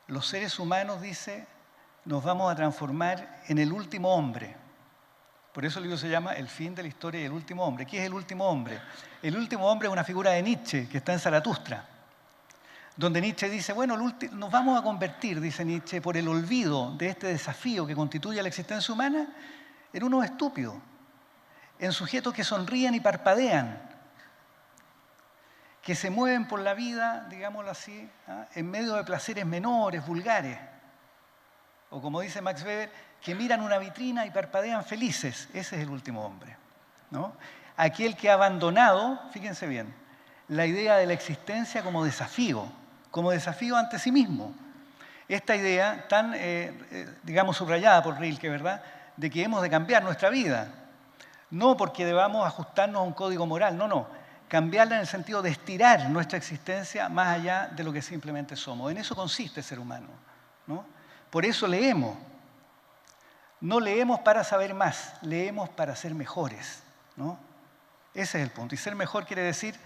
los seres humanos, dice, nos vamos a transformar en el último hombre. Por eso el libro se llama El fin de la historia y el último hombre. ¿Qué es el último hombre? El último hombre es una figura de Nietzsche que está en Zaratustra, donde Nietzsche dice, bueno, nos vamos a convertir, dice Nietzsche, por el olvido de este desafío que constituye la existencia humana, en unos estúpidos, en sujetos que sonríen y parpadean, que se mueven por la vida, digámoslo así, en medio de placeres menores, vulgares. O como dice Max Weber, que miran una vitrina y parpadean felices. Ese es el último hombre, ¿no? Aquel que ha abandonado, fíjense bien, la idea de la existencia como desafío ante sí mismo. Esta idea tan, digamos, subrayada por Rilke, ¿verdad?, de que hemos de cambiar nuestra vida. No porque debamos ajustarnos a un código moral, no, no. Cambiarla en el sentido de estirar nuestra existencia más allá de lo que simplemente somos. En eso consiste ser humano, ¿no? Por eso leemos. No leemos para saber más, leemos para ser mejores, ¿no? Ese es el punto. Y ser mejor quiere decir,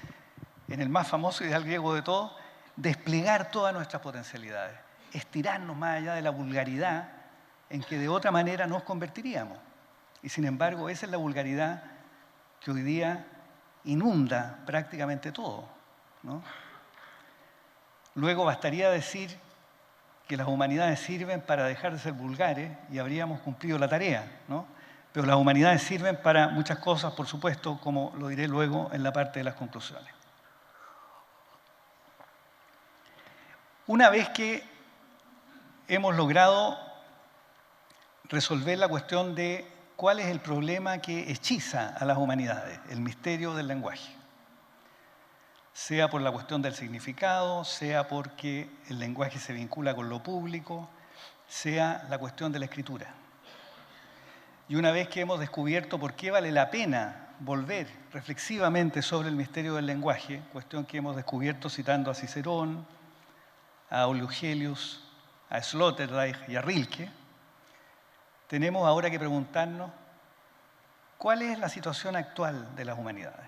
en el más famoso ideal griego de todos, desplegar todas nuestras potencialidades, estirarnos más allá de la vulgaridad en que de otra manera nos convertiríamos. Y sin embargo, esa es la vulgaridad que hoy día inunda prácticamente todo, ¿no? Luego bastaría decir que las humanidades sirven para dejar de ser vulgares y habríamos cumplido la tarea, ¿no? Pero las humanidades sirven para muchas cosas, por supuesto, como lo diré luego en la parte de las conclusiones. Una vez que hemos logrado resolver la cuestión de cuál es el problema que hechiza a las humanidades, el misterio del lenguaje, sea por la cuestión del significado, sea porque el lenguaje se vincula con lo público, sea la cuestión de la escritura. Y una vez que hemos descubierto por qué vale la pena volver reflexivamente sobre el misterio del lenguaje, cuestión que hemos descubierto citando a Cicerón, a Aulio Gellius, a Sloterdijk y a Rilke, tenemos ahora que preguntarnos cuál es la situación actual de las humanidades.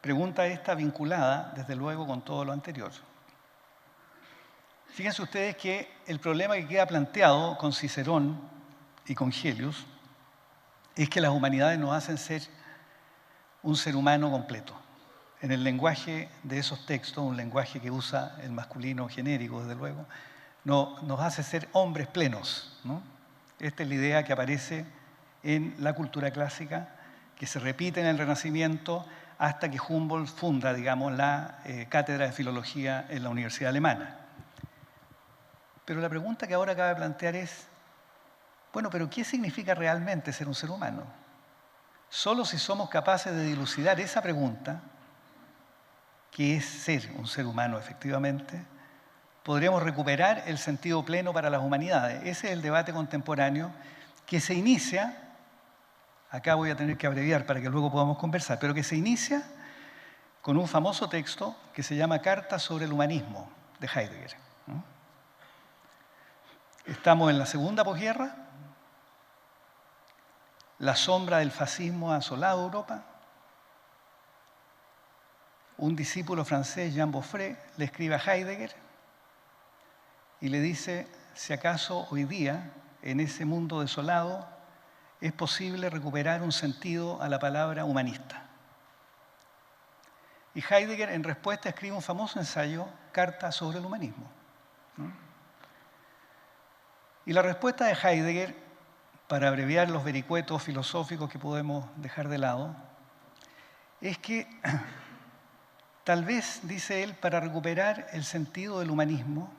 Pregunta esta vinculada, desde luego, con todo lo anterior. Fíjense ustedes que el problema que queda planteado con Cicerón y con Gellius es que las humanidades nos hacen ser un ser humano completo. En el lenguaje de esos textos, un lenguaje que usa el masculino genérico, desde luego, nos hace ser hombres plenos, ¿no? Esta es la idea que aparece en la cultura clásica, que se repite en el Renacimiento hasta que Humboldt funda, digamos, la cátedra de filología en la Universidad Alemana. Pero la pregunta que ahora acaba de plantear es, bueno, pero ¿qué significa realmente ser un ser humano? Solo si somos capaces de dilucidar esa pregunta, que es ser un ser humano efectivamente, podremos recuperar el sentido pleno para las humanidades. Ese es el debate contemporáneo que se inicia, acá voy a tener que abreviar para que luego podamos conversar, pero que se inicia con un famoso texto que se llama Carta sobre el humanismo, de Heidegger, ¿no? Estamos en la segunda posguerra, la sombra del fascismo ha asolado Europa. Un discípulo francés, Jean Beaufret, le escribe a Heidegger y le dice si acaso hoy día, en ese mundo desolado, es posible recuperar un sentido a la palabra humanista. Y Heidegger, en respuesta, escribe un famoso ensayo, Carta sobre el humanismo, ¿no? Y la respuesta de Heidegger, para abreviar los vericuetos filosóficos que podemos dejar de lado, es que tal vez, dice él, para recuperar el sentido del humanismo,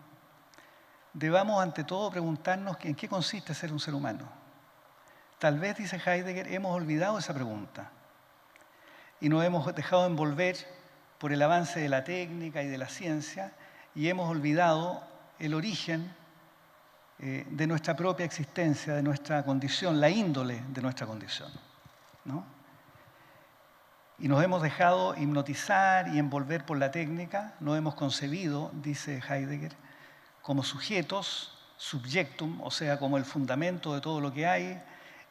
debamos ante todo preguntarnos en qué consiste ser un ser humano. Tal vez, dice Heidegger, hemos olvidado esa pregunta y nos hemos dejado envolver por el avance de la técnica y de la ciencia y hemos olvidado el origen de nuestra propia existencia, de nuestra condición, la índole de nuestra condición, ¿no? Y nos hemos dejado hipnotizar y envolver por la técnica, nos hemos concebido, dice Heidegger, como sujetos, subjectum, o sea, como el fundamento de todo lo que hay,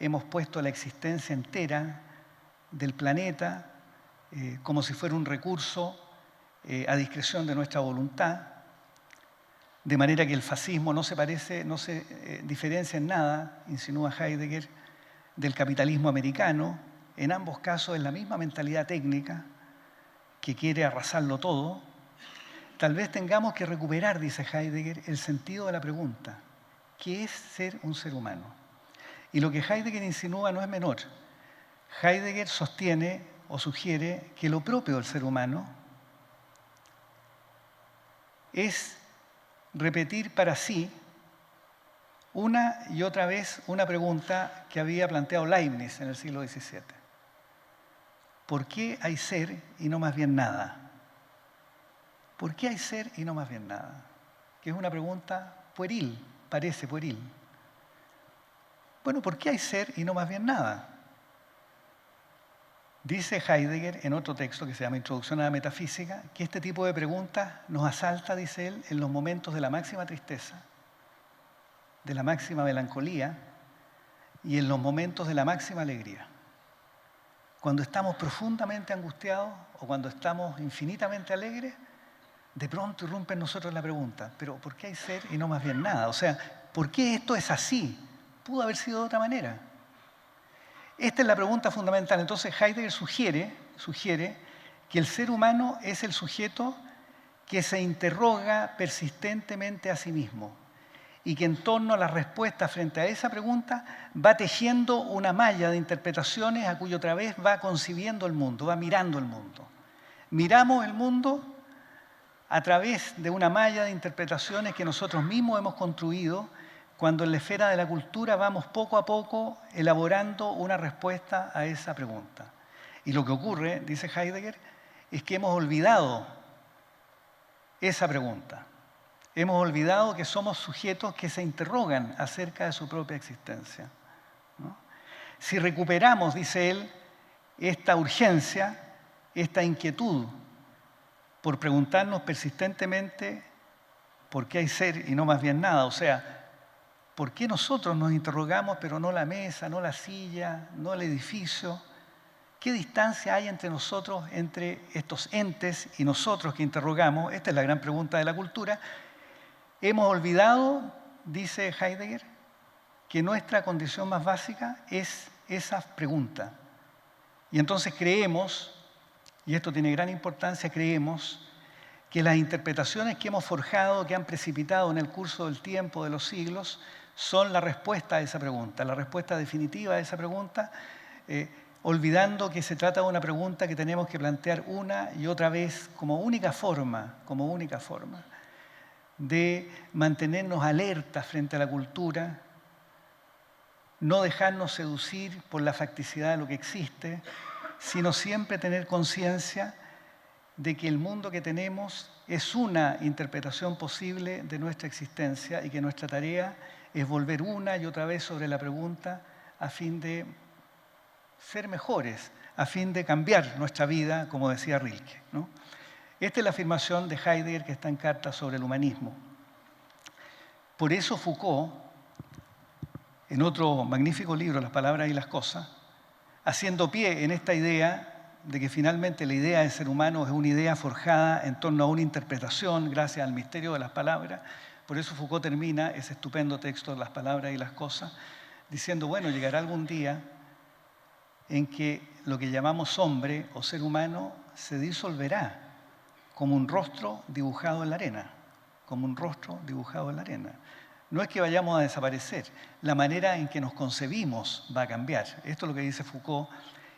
hemos puesto la existencia entera del planeta como si fuera un recurso a discreción de nuestra voluntad, de manera que el fascismo no se diferencia en nada, insinúa Heidegger, del capitalismo americano. En ambos casos es la misma mentalidad técnica que quiere arrasarlo todo. Tal vez tengamos que recuperar, dice Heidegger, el sentido de la pregunta: ¿qué es ser un ser humano? Y lo que Heidegger insinúa no es menor. Heidegger sostiene o sugiere que lo propio del ser humano es repetir para sí una y otra vez una pregunta que había planteado Leibniz en el siglo XVII. ¿Por qué hay ser y no más bien nada? ¿Por qué hay ser y no más bien nada? Que es una pregunta pueril, parece pueril. Bueno, ¿por qué hay ser y no más bien nada? Dice Heidegger en otro texto que se llama Introducción a la Metafísica que este tipo de preguntas nos asalta, dice él, en los momentos de la máxima tristeza, de la máxima melancolía y en los momentos de la máxima alegría. Cuando estamos profundamente angustiados o cuando estamos infinitamente alegres, de pronto irrumpe en nosotros la pregunta: ¿pero por qué hay ser y no más bien nada? O sea, ¿por qué esto es así? Pudo haber sido de otra manera. Esta es la pregunta fundamental. Entonces Heidegger sugiere que el ser humano es el sujeto que se interroga persistentemente a sí mismo y que en torno a las respuestas frente a esa pregunta va tejiendo una malla de interpretaciones a cuyo través va concibiendo el mundo, va mirando el mundo. Miramos el mundo a través de una malla de interpretaciones que nosotros mismos hemos construido cuando en la esfera de la cultura vamos poco a poco elaborando una respuesta a esa pregunta. Y lo que ocurre, dice Heidegger, es que hemos olvidado esa pregunta. Hemos olvidado que somos sujetos que se interrogan acerca de su propia existencia, ¿no? Si recuperamos, dice él, esta urgencia, esta inquietud por preguntarnos persistentemente por qué hay ser y no más bien nada, o sea, ¿por qué nosotros nos interrogamos pero no la mesa, no la silla, no el edificio? ¿Qué distancia hay entre nosotros, entre estos entes y nosotros que interrogamos? Esta es la gran pregunta de la cultura. Hemos olvidado, dice Heidegger, que nuestra condición más básica es esa pregunta. Y entonces creemos, y esto tiene gran importancia, creemos que las interpretaciones que hemos forjado, que han precipitado en el curso del tiempo, de los siglos, son la respuesta a esa pregunta, la respuesta definitiva a esa pregunta, olvidando que se trata de una pregunta que tenemos que plantear una y otra vez como única forma de mantenernos alertas frente a la cultura, no dejarnos seducir por la facticidad de lo que existe, sino siempre tener conciencia de que el mundo que tenemos es una interpretación posible de nuestra existencia y que nuestra tarea es volver una y otra vez sobre la pregunta a fin de ser mejores, a fin de cambiar nuestra vida, como decía Rilke, ¿no? Esta es la afirmación de Heidegger que está en Carta sobre el humanismo. Por eso Foucault, en otro magnífico libro, Las palabras y las cosas, haciendo pie en esta idea de que finalmente la idea de ser humano es una idea forjada en torno a una interpretación gracias al misterio de las palabras. Por eso Foucault termina ese estupendo texto de Las palabras y las cosas diciendo, bueno, llegará algún día en que lo que llamamos hombre o ser humano se disolverá como un rostro dibujado en la arena, como un rostro dibujado en la arena. No es que vayamos a desaparecer, la manera en que nos concebimos va a cambiar. Esto es lo que dice Foucault.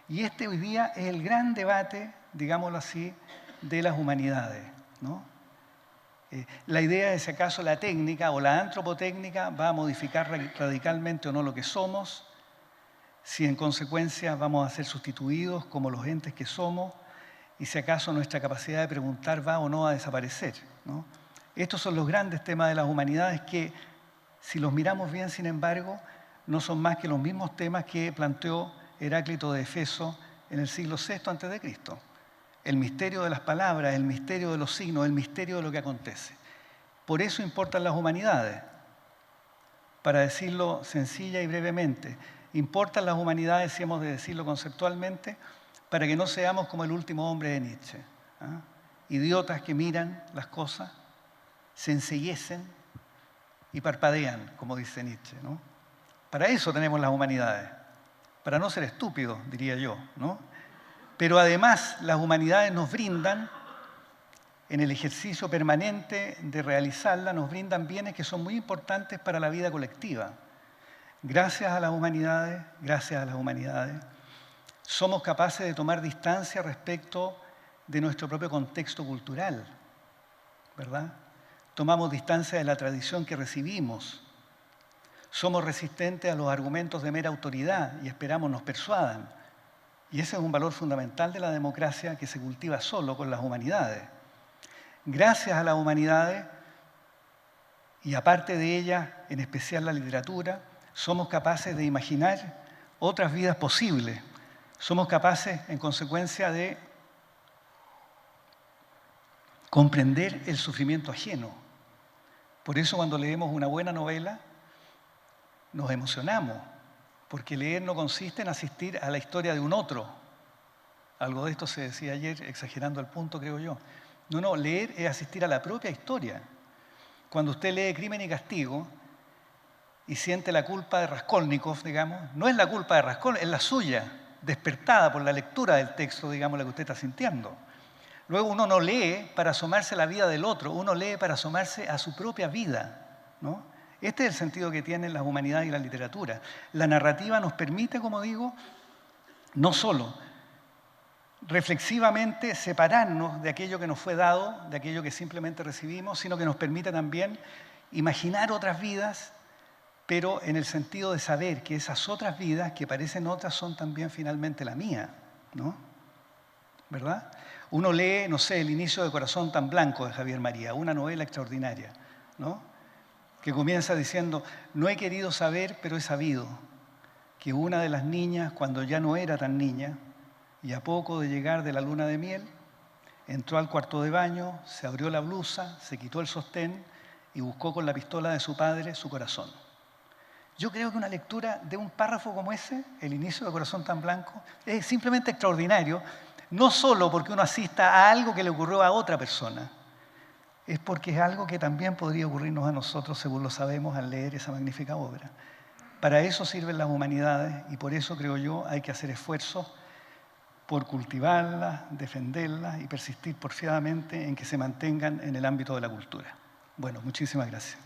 Y este hoy día es el gran debate, digámoslo así, de las humanidades, ¿no? La idea de si acaso la técnica o la antropotécnica va a modificar radicalmente o no lo que somos, si en consecuencia vamos a ser sustituidos como los entes que somos, y si acaso nuestra capacidad de preguntar va o no a desaparecer, ¿no? Estos son los grandes temas de las humanidades que, si los miramos bien, sin embargo, no son más que los mismos temas que planteó Heráclito de Éfeso en el siglo VI a.C. El misterio de las palabras, el misterio de los signos, el misterio de lo que acontece. Por eso importan las humanidades. Para decirlo sencilla y brevemente, importan las humanidades, si hemos de decirlo conceptualmente, para que no seamos como el último hombre de Nietzsche, ¿ah? Idiotas que miran las cosas, se enceguecen y parpadean, como dice Nietzsche, ¿no? Para eso tenemos las humanidades, para no ser estúpidos, diría yo, ¿no? Pero además las humanidades nos brindan, en el ejercicio permanente de realizarla, nos brindan bienes que son muy importantes para la vida colectiva. Gracias a las humanidades, somos capaces de tomar distancia respecto de nuestro propio contexto cultural, ¿verdad? Tomamos distancia de la tradición que recibimos. Somos resistentes a los argumentos de mera autoridad y esperamos nos persuadan. Y ese es un valor fundamental de la democracia que se cultiva solo con las humanidades. Gracias a las humanidades, y aparte de ellas, en especial la literatura, somos capaces de imaginar otras vidas posibles. Somos capaces, en consecuencia, de comprender el sufrimiento ajeno. Por eso cuando leemos una buena novela, nos emocionamos, porque leer no consiste en asistir a la historia de un otro. Algo de esto se decía ayer, exagerando el punto, creo yo. No, leer es asistir a la propia historia. Cuando usted lee Crimen y Castigo y siente la culpa de Raskolnikov, digamos, no es la culpa de Raskolnikov, es la suya, despertada por la lectura del texto, digamos, la que usted está sintiendo. Luego uno no lee para asomarse a la vida del otro, uno lee para asomarse a su propia vida, ¿no? Este es el sentido que tienen las humanidades y la literatura. La narrativa nos permite, como digo, no solo reflexivamente separarnos de aquello que nos fue dado, de aquello que simplemente recibimos, sino que nos permite también imaginar otras vidas, pero en el sentido de saber que esas otras vidas, que parecen otras, son también finalmente la mía, ¿no? ¿Verdad? Uno lee, no sé, El inicio de Corazón tan blanco de Javier María, una novela extraordinaria, ¿no? Que comienza diciendo: no he querido saber, pero he sabido que una de las niñas, cuando ya no era tan niña, y a poco de llegar de la luna de miel, entró al cuarto de baño, se abrió la blusa, se quitó el sostén y buscó con la pistola de su padre su corazón. Yo creo que una lectura de un párrafo como ese, El inicio de Corazón tan blanco, es simplemente extraordinario, no solo porque uno asista a algo que le ocurrió a otra persona, es porque es algo que también podría ocurrirnos a nosotros, según lo sabemos, al leer esa magnífica obra. Para eso sirven las humanidades y por eso, creo yo, hay que hacer esfuerzos por cultivarlas, defenderlas y persistir porfiadamente en que se mantengan en el ámbito de la cultura. Bueno, muchísimas gracias.